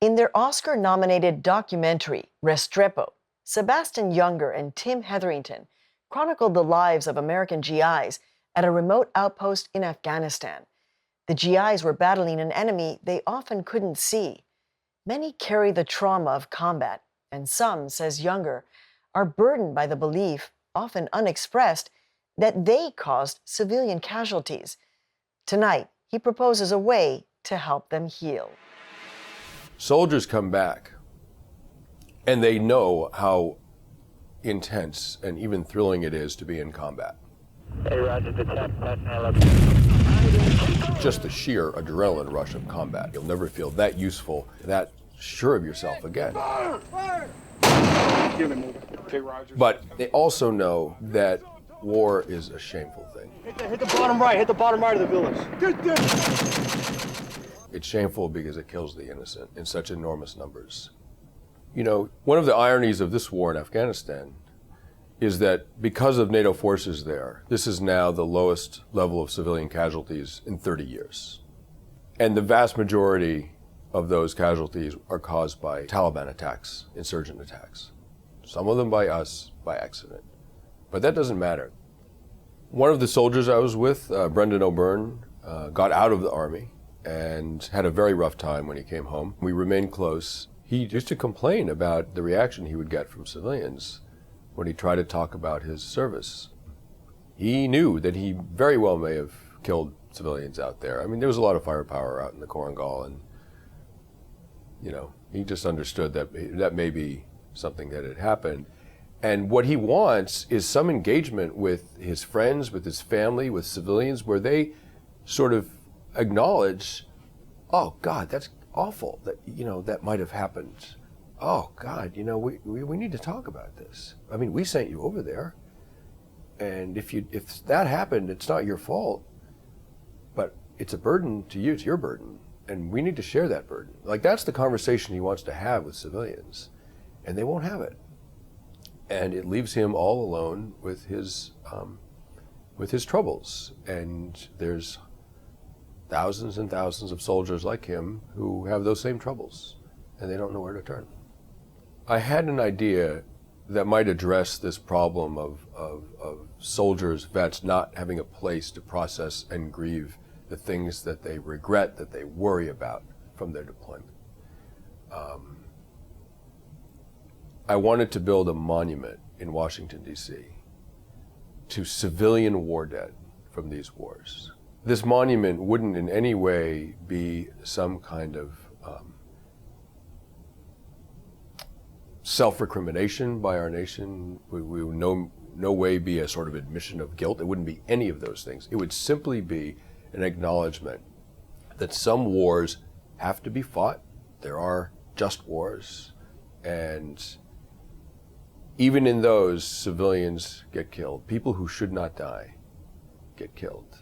In their Oscar-nominated documentary, Restrepo, Sebastian Junger and Tim Hetherington chronicled the lives of American GIs at a remote outpost in Afghanistan. The GIs were battling an enemy they often couldn't see. Many carry the trauma of combat, and some, says Junger, are burdened by the belief, often unexpressed, that they caused civilian casualties. Tonight, he proposes a way to help them heal. Soldiers come back, and they know how intense and even thrilling it is to be in combat. Hey, Roger, detect 10-11. Just the sheer adrenaline rush of combat. You'll never feel that useful, that sure of yourself again. Fire! Fire! Okay, Roger. But they also know that war is a shameful thing. Hit the bottom right. Hit the bottom right of the village. It's shameful because it kills the innocent in such enormous numbers. You know, one of the ironies of this war in Afghanistan is that because of NATO forces there, this is now the lowest level of civilian casualties in 30 years. And the vast majority of those casualties are caused by Taliban attacks, insurgent attacks. Some of them by us, by accident. But that doesn't matter. One of the soldiers I was with, Brendan O'Byrne, got out of the army and had a very rough time when he came home. We remained close. He used to complain about the reaction he would get from civilians when he tried to talk about his service. He knew that he very well may have killed civilians out there. I mean, there was a lot of firepower out in the Korangal, and you know, he just understood that that may be something that had happened. And what he wants is some engagement with his friends, with his family, with civilians, where they sort of acknowledge, oh God, that's awful that, you know, that might have happened. Oh God, you know, we need to talk about this. I mean, we sent you over there, and if that happened, it's not your fault, but it's a burden to you, it's your burden, and we need to share that burden. Like, that's the conversation he wants to have with civilians, and they won't have it. And it leaves him all alone with his troubles. And there's thousands and thousands of soldiers like him who have those same troubles, and they don't know where to turn. I had an idea that might address this problem of soldiers, vets, not having a place to process and grieve the things that they regret, that they worry about from their deployment. I wanted to build a monument in Washington, D.C. to civilian war dead from these wars. This monument wouldn't in any way be some kind of self-recrimination by our nation. We would no way be a sort of admission of guilt. It wouldn't be any of those things. It would simply be an acknowledgement that some wars have to be fought. There are just wars, and even in those, civilians get killed. People who should not die get killed.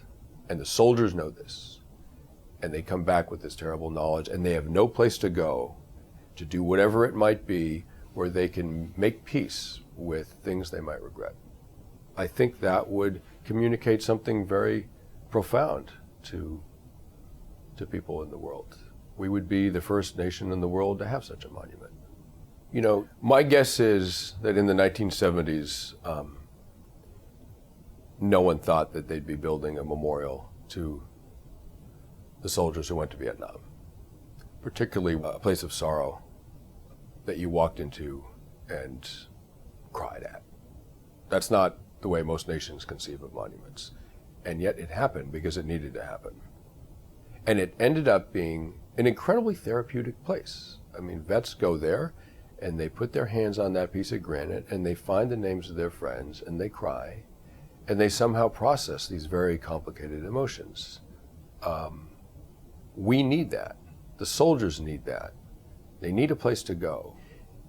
And the soldiers know this. And they come back with this terrible knowledge, and they have no place to go to do whatever it might be where they can make peace with things they might regret. I think that would communicate something very profound to people in the world. We would be the first nation in the world to have such a monument. You know, my guess is that in the 1970s, no one thought that they'd be building a memorial to the soldiers who went to Vietnam, particularly a place of sorrow that you walked into and cried at. That's not the way most nations conceive of monuments. And yet it happened because it needed to happen. And it ended up being an incredibly therapeutic place. I mean, vets go there, and they put their hands on that piece of granite, and they find the names of their friends, and they cry, and they somehow process these very complicated emotions. We need that. The soldiers need that. They need a place to go.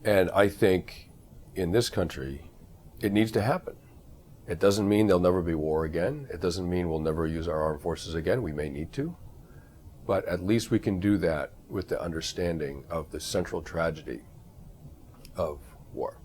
And I think in this country, it needs to happen. It doesn't mean there'll never be war again. It doesn't mean we'll never use our armed forces again. We may need to. But at least we can do that with the understanding of the central tragedy of war.